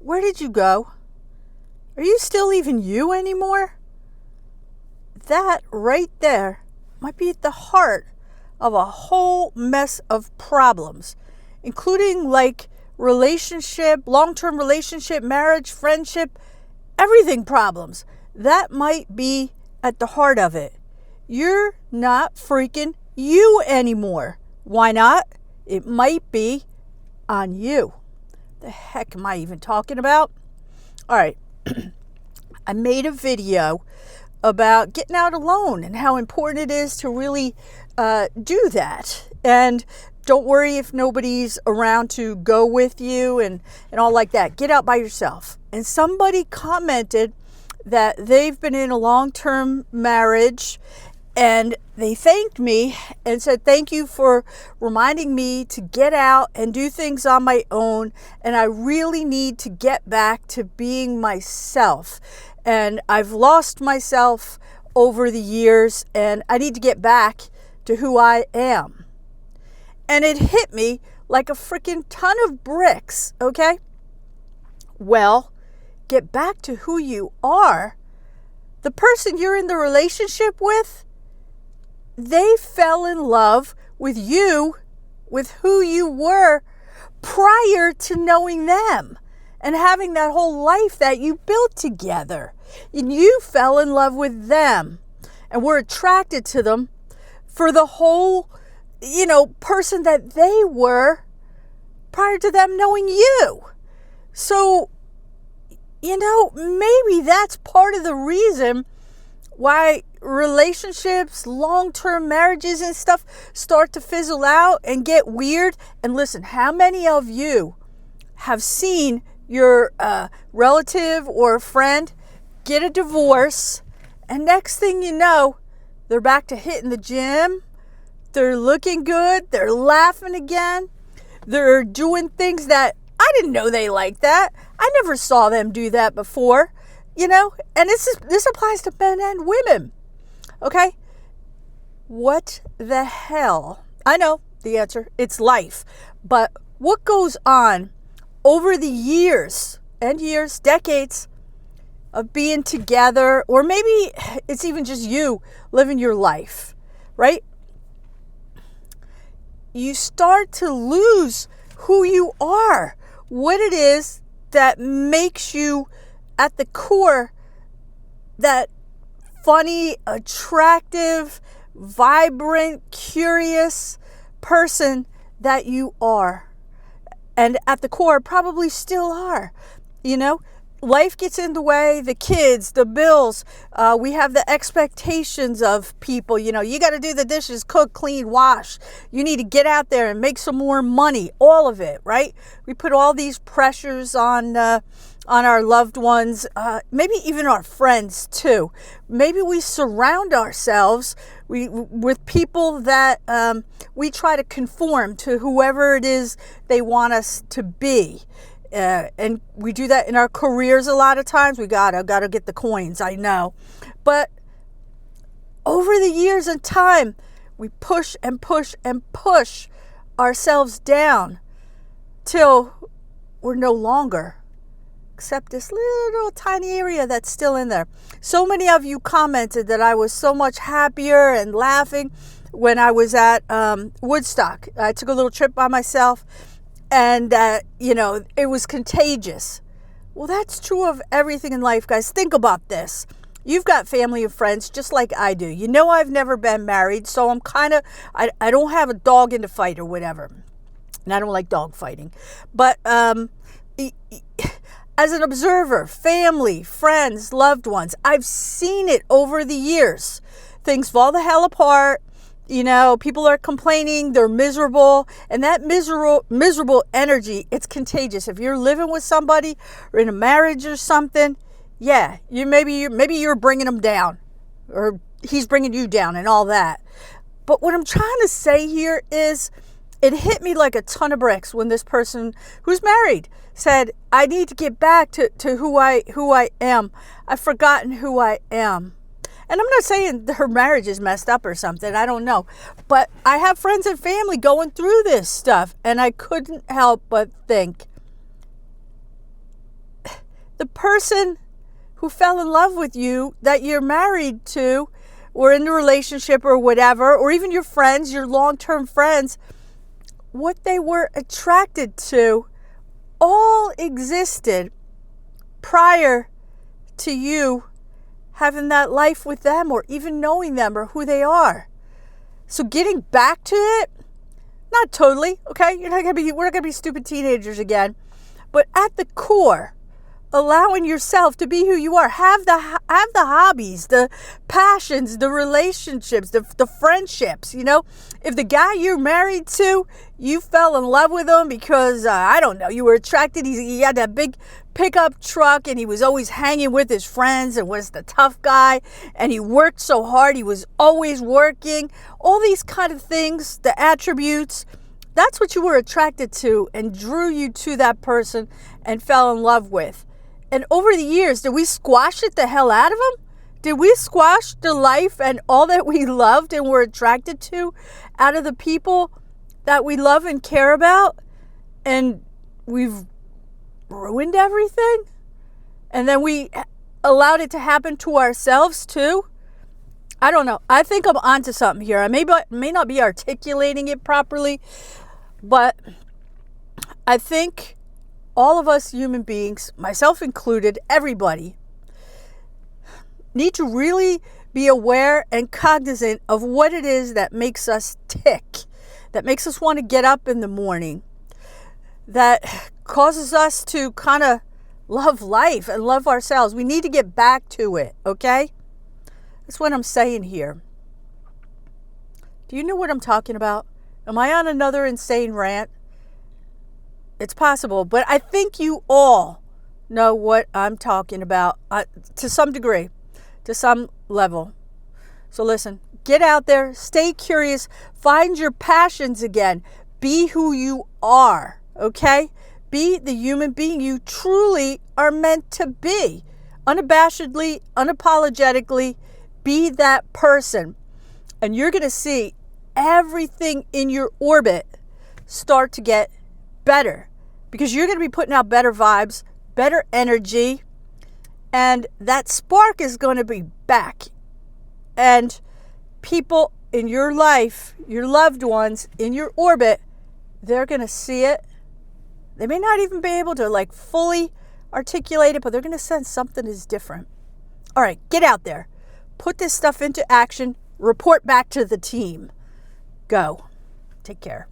Where did you go? Are you still even you anymore? That right there might be at the heart of a whole mess of problems, including like relationship, long-term relationship, marriage, friendship, everything problems. That might be at the heart of it. You're not freaking you anymore. Why not? It might be on you. The heck am I even talking about? All right. I made a video about getting out alone and how important it is to really do that. And don't worry if nobody's around to go with you and all like that. Get out by yourself. And somebody commented that they've been in a long-term marriage, and they thanked me and said, thank you for reminding me to get out and do things on my own. And I really need to get back to being myself. And I've lost myself over the years, and I need to get back to who I am. And it hit me like a freaking ton of bricks, okay? Well, get back to who you are. The person you're in the relationship with, they fell in love with you, with who you were prior to knowing them and having that whole life that you built together. And you fell in love with them and were attracted to them for the whole, person that they were prior to them knowing you. So, maybe that's part of the reason why relationships, long-term marriages and stuff start to fizzle out and get weird. And listen, how many of you have seen your relative or friend get a divorce, and next thing you know, they're back to hitting the gym, they're looking good, they're laughing again, they're doing things that I didn't know they liked that. I never saw them do that before, and this applies to men and women. Okay? What the hell? I know the answer. It's life. But what goes on over the years, decades of being together, or maybe it's even just you living your life, right? You start to lose who you are, what it is that makes you at the core that funny, attractive, vibrant, curious person that you are. And at the core, probably still are. Life gets in the way, the kids, the bills. We have the expectations of people. You got to do the dishes, cook, clean, wash. You need to get out there and make some more money. All of it, right? We put all these pressures on our loved ones, maybe even our friends too. Maybe we surround ourselves with people that we try to conform to whoever it is they want us to be. And we do that in our careers a lot of times. We gotta get the coins, I know. But over the years and time, we push and push and push ourselves down till we're no longer except this little tiny area that's still in there. So many of you commented that I was so much happier and laughing when I was at Woodstock. I took a little trip by myself, and it was contagious. Well, that's true of everything in life, guys. Think about this. You've got family and friends just like I do. I've never been married, so I'm I don't have a dog in the fight or whatever. And I don't like dog fighting. But as an observer, family, friends, loved ones, I've seen it over the years. Things fall the hell apart. People are complaining, they're miserable, and that miserable energy, it's contagious. If you're living with somebody or in a marriage or something, yeah, maybe you're bringing them down, or he's bringing you down and all that. But what I'm trying to say here is, it hit me like a ton of bricks when this person who's married said, I need to get back to who I am. I've forgotten who I am. And I'm not saying her marriage is messed up or something. I don't know. But I have friends and family going through this stuff. And I couldn't help but think, the person who fell in love with you, that you're married to, or in a relationship or whatever, or even your friends, your long-term friends, what they were attracted to all existed prior to you having that life with them or even knowing them or who they are. So getting back to it, not totally, okay? We're not gonna be stupid teenagers again, but at the core, allowing yourself to be who you are. Have the hobbies, the passions, the relationships, the friendships. If the guy you're married to, you fell in love with him because I don't know, you were attracted. He had that big pickup truck and he was always hanging with his friends and was the tough guy and he worked so hard. He was always working. All these kind of things, the attributes. That's what you were attracted to and drew you to that person and fell in love with. And over the years, did we squash it the hell out of them? Did we squash the life and all that we loved and were attracted to out of the people that we love and care about? And we've ruined everything? And then we allowed it to happen to ourselves too? I don't know. I think I'm onto something here. I may not be articulating it properly, but I think all of us human beings, myself included, everybody, need to really be aware and cognizant of what it is that makes us tick, that makes us want to get up in the morning, that causes us to kind of love life and love ourselves. We need to get back to it, okay? That's what I'm saying here. Do you know what I'm talking about? Am I on another insane rant? It's possible, but I think you all know what I'm talking about to some degree, to some level. So listen, get out there, stay curious, find your passions again, be who you are, okay? Be the human being you truly are meant to be. Unabashedly, unapologetically, be that person. And you're going to see everything in your orbit start to get better, because you're going to be putting out better vibes, better energy, and that spark is going to be back. And people in your life, your loved ones in your orbit, they're going to see it. They may not even be able to fully articulate it, but they're going to sense something is different. All right, get out there. Put this stuff into action. Report back to the team. Go. Take care.